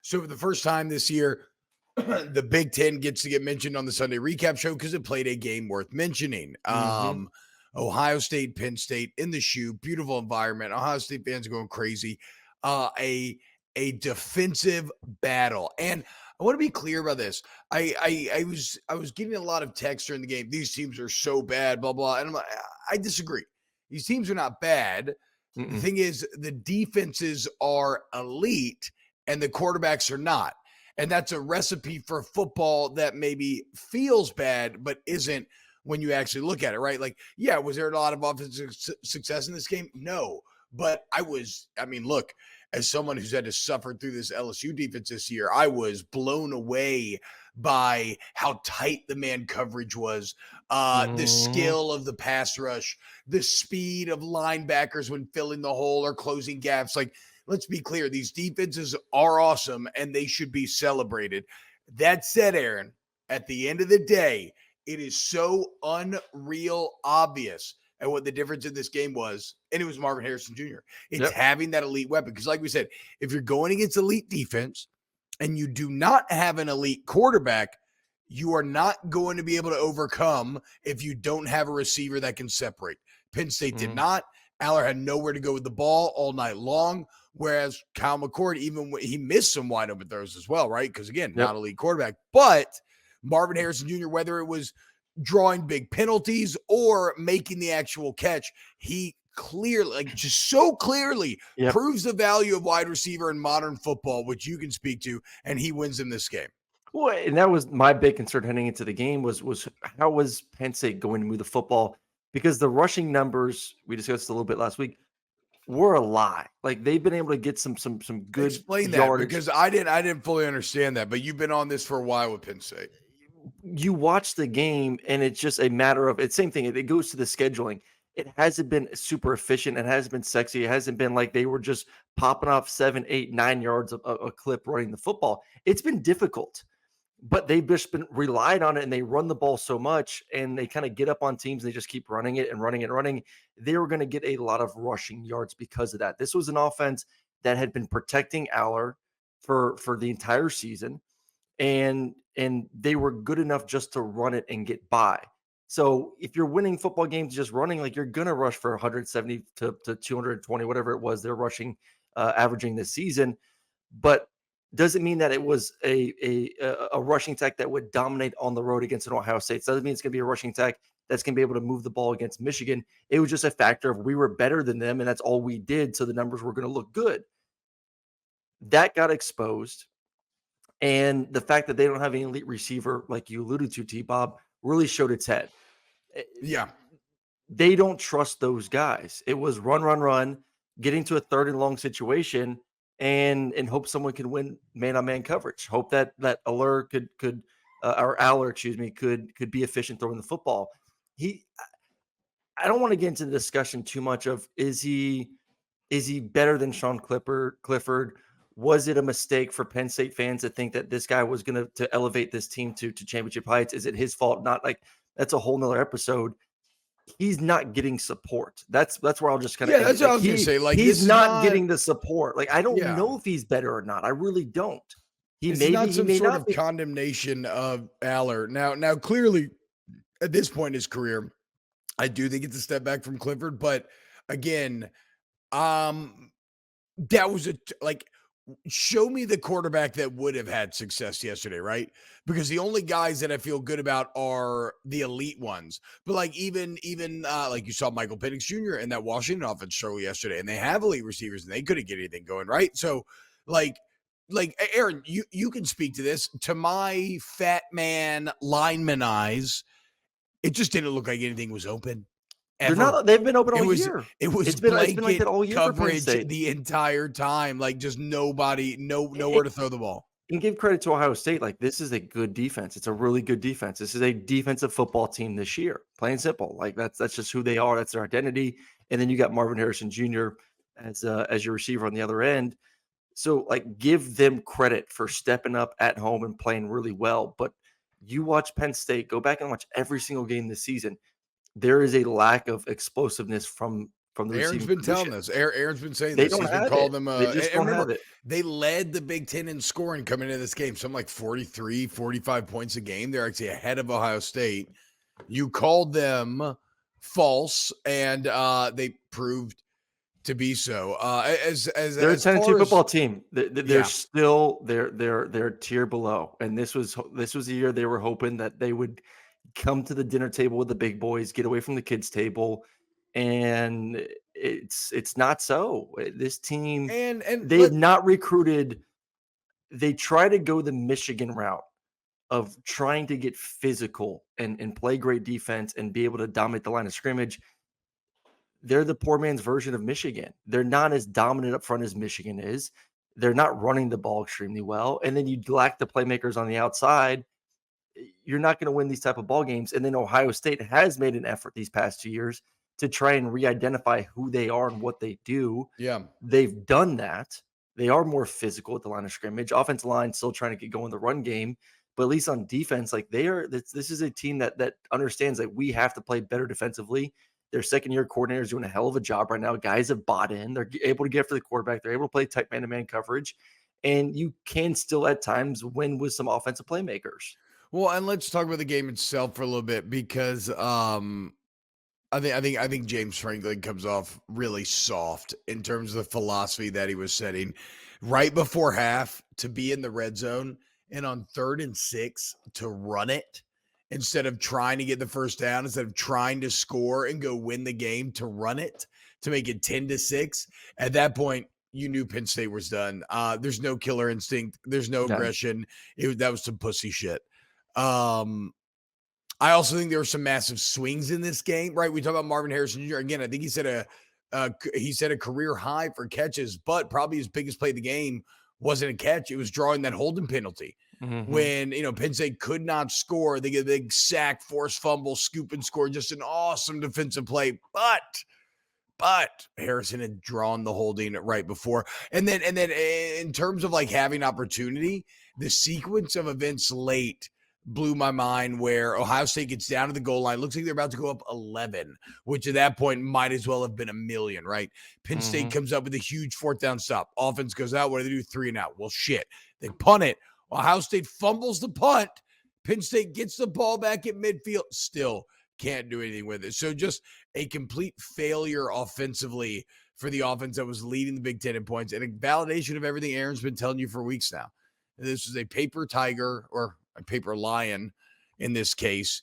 So for the first time this year, the Big Ten gets to get mentioned on the Sunday recap show because it played a game worth mentioning. Mm-hmm. Ohio State, Penn State in the shoe, beautiful environment. Ohio State fans going crazy. A defensive battle, and I want to be clear about this. I was getting a lot of text during the game. These teams are so bad, blah blah, and I'm like, I disagree. These teams are not bad. The Mm-mm. thing is, the defenses are elite, and the quarterbacks are not. And that's a recipe for football that maybe feels bad, but isn't when you actually look at it, right? Like, yeah, was there a lot of offensive success in this game? No. But I mean, look, as someone who's had to suffer through this LSU defense this year, I was blown away by how tight the man coverage was, the Mm-hmm. skill of the pass rush, the speed of linebackers when filling the hole or closing gaps. Like, let's be clear, these defenses are awesome and they should be celebrated. That said, Aaron, at the end of the day, it is so unreal obvious at what the difference in this game was, and it was Marvin Harrison Jr. It's Yep. having that elite weapon. Because, like we said, if you're going against elite defense and you do not have an elite quarterback, you are not going to be able to overcome if you don't have a receiver that can separate. Penn State did Mm-hmm. not. Aller had nowhere to go with the ball all night long, whereas Kyle McCord, even he missed some wide open throws as well, right? Because, again, not Yep. a lead quarterback. But Marvin Harrison Jr., whether it was drawing big penalties or making the actual catch, he clearly, like just so clearly, Yep. proves the value of wide receiver in modern football, which you can speak to, and he wins in this game. Well, and that was my big concern heading into the game was how was Penn State going to move the football? Because the rushing numbers we discussed a little bit last week were a lie. Like they've been able to get some good Explain that, yardage. because I didn't fully understand that, but you've been on this for a while with Penn State. You watch the game and it's just a matter of it's same thing. It goes to the scheduling. It hasn't been super efficient. It hasn't been sexy. It hasn't been like they were just popping off 7, 8, 9 yards a clip running the football. It's been difficult, but they've just been relied on it and they run the ball so much and they kind of get up on teams. And they just keep running it and running and running. They were going to get a lot of rushing yards because of that. This was an offense that had been protecting Aller for the entire season. And they were good enough just to run it and get by. So if you're winning football games just running, like you're gonna rush for 170 to 220, whatever it was they're rushing, averaging this season. But doesn't mean that it was a rushing attack that would dominate on the road against an Ohio State. Doesn't mean it's gonna be a rushing attack that's gonna be able to move the ball against Michigan. It was just a factor of we were better than them, and that's all we did. So the numbers were gonna look good. That got exposed. And the fact that they don't have an elite receiver, like you alluded to, T-Bob, really showed its head. Yeah. They don't trust those guys. It was run, run, run, getting to a third and long situation, and hope someone can win man-on-man coverage. Hope that Aller could or Aller, excuse me, could be efficient throwing the football. I don't want to get into the discussion too much of is he better than Sean Clifford? Was it a mistake for Penn State fans to think that this guy was going to elevate this team to championship heights? Is it his fault? Not like that's a whole nother episode. He's not getting support. That's where I'll just kind of Yeah, end that's it. what I Like was going to say. Like, this he's is not not, getting the support. Like I don't yeah, know if he's better or not. I really don't. He this is may be. not He some may sort not of be. condemnation of Aller. Now, clearly, at this point in his career, I do think it's a step back from Clifford, but again, that was like, show me the quarterback that would have had success yesterday, right? Because the only guys that I feel good about are the elite ones. But like even like you saw Michael Penix Jr. and that Washington offense show yesterday, and they have elite receivers and they couldn't get anything going, right? So like Aaron, you can speak to this. To my fat man lineman eyes, it just didn't look like anything was open. They're Ever. not. They've been open It all was year. it was It's been like blanket that all year for Penn coverage State. the entire time, like just nowhere to throw the ball. And give credit to Ohio State. Like this is a good defense. It's a really good defense. This is a defensive football team this year. Plain and simple. Like that's just who they are. That's their identity. And then you got Marvin Harrison Jr. as your receiver on the other end. So like give them credit for stepping up at home and playing really well. But you watch Penn State, go back and watch every single game this season. There is a lack of explosiveness from from the Aaron's receiving been telling position. us. Aaron's been saying They this. don't He's been have calling it. them. They just And don't remember, have it. they led the Big Ten in scoring coming into this game. Something like 43, 45 points a game. They're actually ahead of Ohio State. You called them false, and they proved to be so. They're a As 10-2 far as football team. They're yeah, still they're a tier below, and this was the year they were hoping that they would come to the dinner table with the big boys, get away from the kids' table, and it's not so. This team, and they have not recruited. They try to go the Michigan route of trying to get physical and play great defense and be able to dominate the line of scrimmage. They're the poor man's version of Michigan. They're not as dominant up front as Michigan is. They're not running the ball extremely well. And then you lack the playmakers on the outside. You're not going to win these type of ball games. And then Ohio State has made an effort these past 2 years to try and re-identify who they are and what they do. yeah. They've done that. They are more physical at the line of scrimmage. Offensive line still trying to get going the run game, but at least on defense, like they are. This is a team that understands that we have to play better defensively. Their second-year coordinator is doing a hell of a job right now. Guys have bought in. They're able to get after the quarterback. They're able to play tight man-to-man coverage, and you can still at times win with some offensive playmakers. Well, and let's talk about the game itself for a little bit because I think James Franklin comes off really soft in terms of the philosophy that he was setting right before half to be in the red zone and on 3rd and 6 to run it instead of trying to get the first down, instead of trying to score and go win the game, to run it to make it 10-6. At that point, you knew Penn State was done. There's no killer instinct. There's no None. aggression. That was some pussy shit. I also think there were some massive swings in this game, right? We talk about Marvin Harrison Jr. Again, I think he set a career high for catches, but probably his biggest play of the game wasn't a catch. It was drawing that holding penalty. Mm-hmm. When, Penn State could not score, they get a big sack, forced fumble, scoop and score. Just an awesome defensive play. But Harrison had drawn the holding right before. And then in terms of like having opportunity, the sequence of events late blew my mind, where Ohio State gets down to the goal line. Looks like they're about to go up 11, which at that point might as well have been a million, right? Penn State comes up with a huge 4th down stop. Offense goes out. What do they do? 3 and out. Well, shit. They punt it. Ohio State fumbles the punt. Penn State gets the ball back at midfield. Still can't do anything with it. So just a complete failure offensively for the offense that was leading the Big Ten in points, and a validation of everything Aaron's been telling you for weeks now. This is a paper tiger, or a paper lion in this case.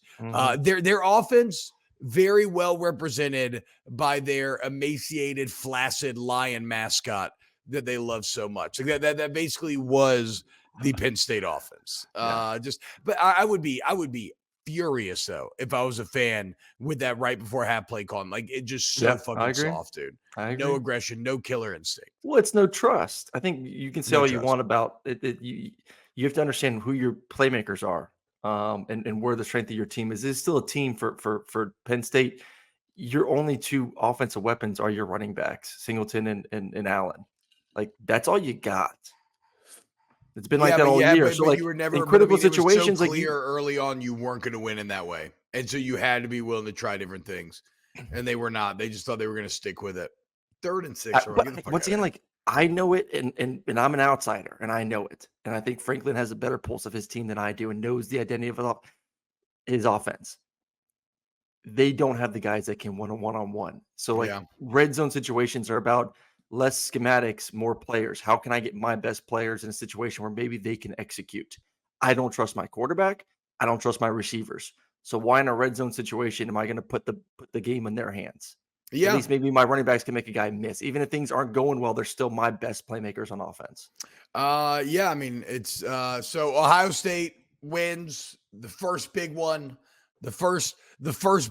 Their offense very well represented by their emaciated, flaccid lion mascot that they love so much. Like that basically was the Penn State offense. But I would be furious though if I was a fan with that right before half play call. Like, it just so fucking soft, dude. No aggression, no killer instinct. Well, it's no trust. I think you can say No all you trust. want about it. You have to understand who your playmakers are, and where the strength of your team is. It's still a team for Penn State. Your only 2 offensive weapons are your running backs, Singleton and Allen. Like, that's all you got. It's been like that all year. So, like, you were never in critical it was situations, so like clear early on, you weren't going to win in that way, and so you had to be willing to try different things, and they were not. They just thought they were going to stick with it. 3rd and 6. but once again, like, I know it, and I'm an outsider, and I know it, and I think Franklin has a better pulse of his team than I do, and knows the identity of his offense. They don't have the guys that can one-on-one. So, like, red zone situations are about less schematics, more players. How can I get my best players in a situation where maybe they can execute? I don't trust my quarterback. I don't trust my receivers. So why in a red zone situation am I going to put the game in their hands? At least maybe my running backs can make a guy miss. Even if things aren't going well, they're still my best playmakers on offense. I mean, it's so Ohio State wins the first big one, the first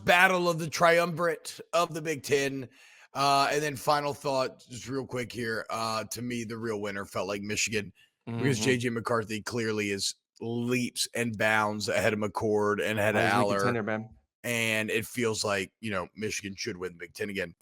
battle of the triumvirate of the Big Ten. And then final thought, just real quick here. To me, the real winner felt like Michigan, because JJ McCarthy clearly is leaps and bounds ahead of McCord and ahead of Aller. Contender, man. And it feels like, Michigan should win the Big Ten again.